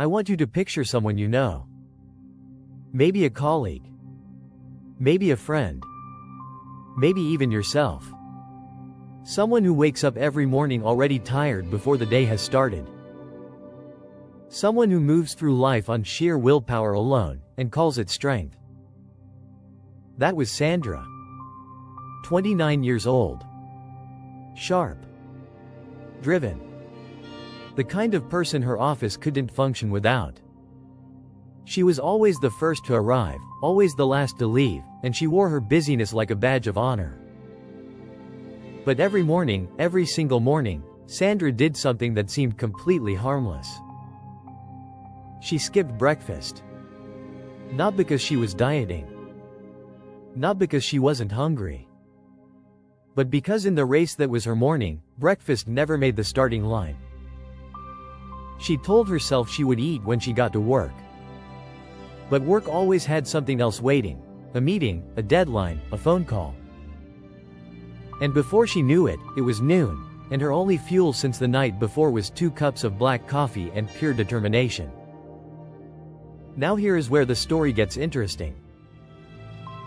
I want you to picture someone you know. Maybe a colleague. Maybe a friend. Maybe even yourself. Someone who wakes up every morning already tired before the day has started. Someone who moves through life on sheer willpower alone, and calls it strength. That was Sandra. 29 years old. Sharp. Driven. The kind of person her office couldn't function without. She was always the first to arrive, always the last to leave, and she wore her busyness like a badge of honor. But every morning, every single morning, Sandra did something that seemed completely harmless. She skipped breakfast. Not because she was dieting. Not because she wasn't hungry. But because in the race that was her morning, breakfast never made the starting line. She told herself she would eat when she got to work. But work always had something else waiting. A meeting, a deadline, a phone call. And before she knew it, it was noon, and her only fuel since the night before was 2 cups of black coffee and pure determination. Now here is where the story gets interesting.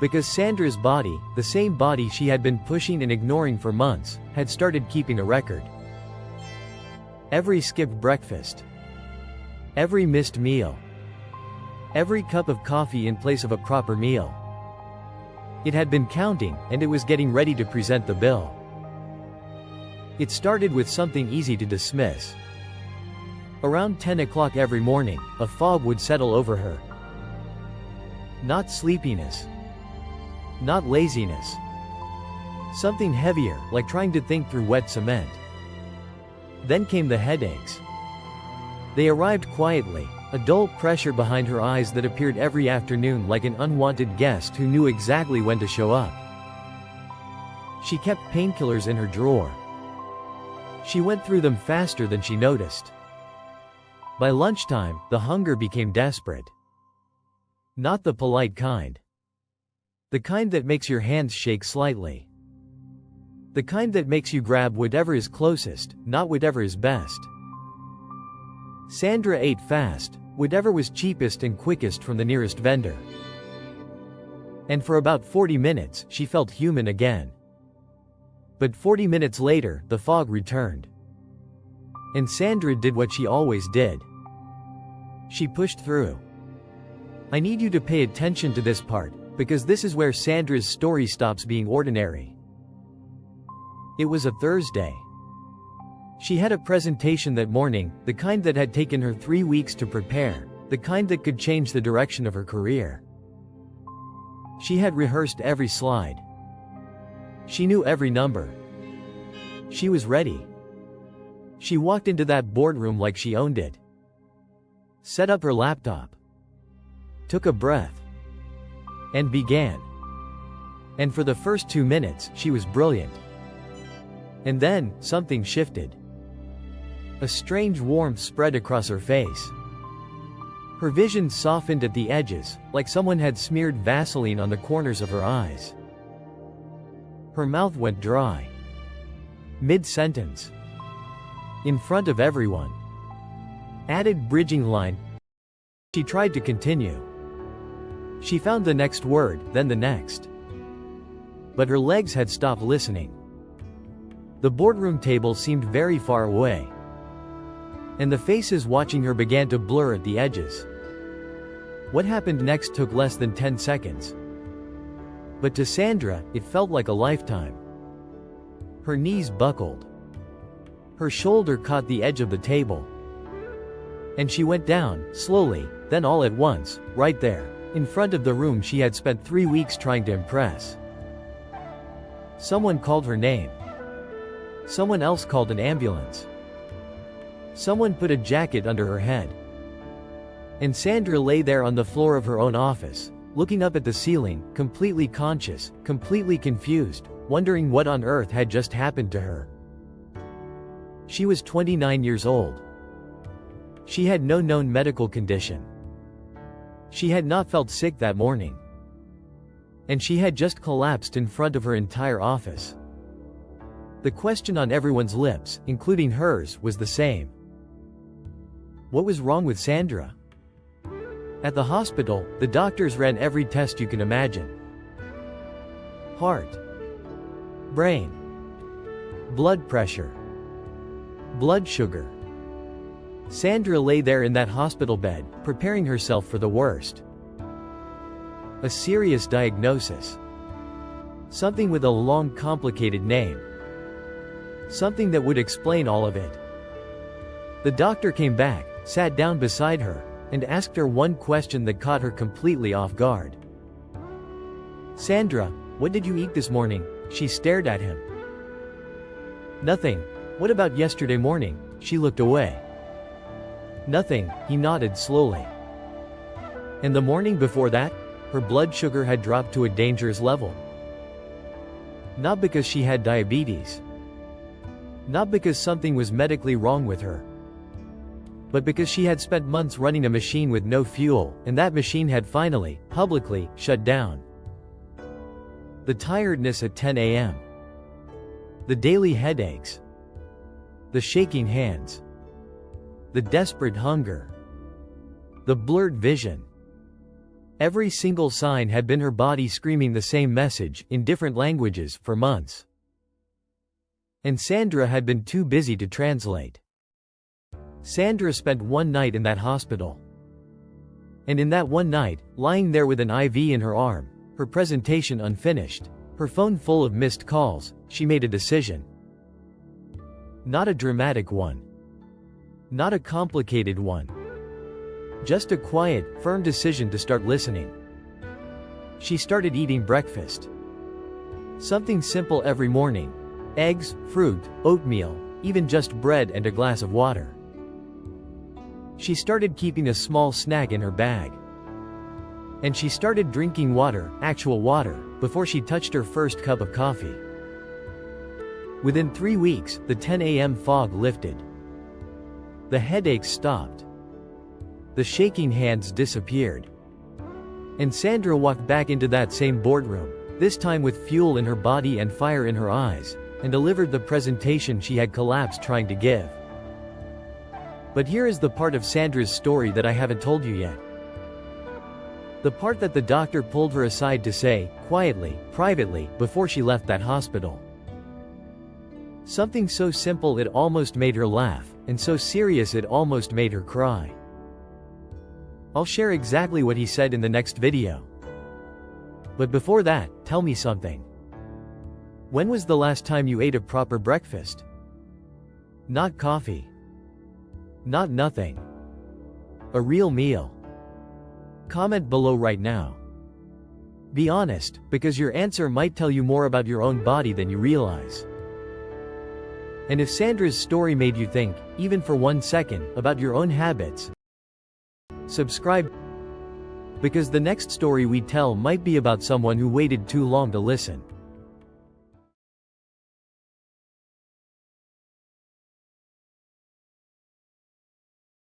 Because Sandra's body, the same body she had been pushing and ignoring for months, had started keeping a record. Every skipped breakfast. Every missed meal. Every cup of coffee in place of a proper meal. It had been counting, and it was getting ready to present the bill. It started with something easy to dismiss. Around 10 o'clock every morning, a fog would settle over her. Not sleepiness. Not laziness. Something heavier, like trying to think through wet cement. Then came the headaches. They arrived quietly, a dull pressure behind her eyes that appeared every afternoon like an unwanted guest who knew exactly when to show up. She kept painkillers in her drawer. She went through them faster than she noticed. By lunchtime, the hunger became desperate. Not the polite kind. The kind that makes your hands shake slightly. The kind that makes you grab whatever is closest, not whatever is best. Sandra ate fast, whatever was cheapest and quickest from the nearest vendor. And for about 40 minutes, she felt human again. But 40 minutes later, the fog returned. And Sandra did what she always did. She pushed through. I need you to pay attention to this part, because this is where Sandra's story stops being ordinary. It was a Thursday. She had a presentation that morning, the kind that had taken her 3 weeks to prepare, the kind that could change the direction of her career. She had rehearsed every slide. She knew every number. She was ready. She walked into that boardroom like she owned it. Set up her laptop. Took a breath. And began. And for the first 2 minutes, she was brilliant. And then, something shifted. A strange warmth spread across her face. Her vision softened at the edges, like someone had smeared Vaseline on the corners of her eyes. Her mouth went dry. Mid-sentence. In front of everyone. Added bridging line. She tried to continue. She found the next word, then the next. But her legs had stopped listening. The boardroom table seemed very far away. And the faces watching her began to blur at the edges. What happened next took less than 10 seconds. But to Sandra, it felt like a lifetime. Her knees buckled. Her shoulder caught the edge of the table. And she went down, slowly, then all at once, right there, in front of the room she had spent 3 weeks trying to impress. Someone called her name. Someone else called an ambulance. Someone put a jacket under her head. And Sandra lay there on the floor of her own office, looking up at the ceiling, completely conscious, completely confused, wondering what on earth had just happened to her. She was 29 years old. She had no known medical condition. She had not felt sick that morning. And she had just collapsed in front of her entire office. The question on everyone's lips, including hers, was the same. What was wrong with Sandra? At the hospital, the doctors ran every test you can imagine. Heart, brain, blood pressure, blood sugar. Sandra lay there in that hospital bed, preparing herself for the worst. A serious diagnosis. Something with a long, complicated name. Something that would explain all of it. The doctor came back, sat down beside her, and asked her one question that caught her completely off guard. "Sandra, what did you eat this morning?" She stared at him. "Nothing. What about yesterday morning?" She looked away. "Nothing," he nodded slowly. "And the morning before that?" Her blood sugar had dropped to a dangerous level. Not because she had diabetes. Not because something was medically wrong with her. But because she had spent months running a machine with no fuel, and that machine had finally, publicly, shut down. The tiredness at 10 a.m. The daily headaches. The shaking hands. The desperate hunger. The blurred vision. Every single sign had been her body screaming the same message, in different languages, for months. And Sandra had been too busy to translate. Sandra spent one night in that hospital. And in that one night, lying there with an IV in her arm, her presentation unfinished, her phone full of missed calls, she made a decision. Not a dramatic one. Not a complicated one. Just a quiet, firm decision to start listening. She started eating breakfast. Something simple every morning. Eggs, fruit, oatmeal, even just bread and a glass of water. She started keeping a small snack in her bag. And she started drinking water, actual water, before she touched her first cup of coffee. Within 3 weeks, the 10 a.m. fog lifted. The headaches stopped. The shaking hands disappeared. And Sandra walked back into that same boardroom, this time with fuel in her body and fire in her eyes, and delivered the presentation she had collapsed trying to give. But here is the part of Sandra's story that I haven't told you yet. The part that the doctor pulled her aside to say, quietly, privately, before she left that hospital. Something so simple it almost made her laugh, and so serious it almost made her cry. I'll share exactly what he said in the next video. But before that, tell me something. When was the last time you ate a proper breakfast? Not coffee. Not nothing. A real meal. Comment below right now. Be honest, because your answer might tell you more about your own body than you realize. And if Sandra's story made you think, even for 1 second, about your own habits, subscribe, because the next story we tell might be about someone who waited too long to listen.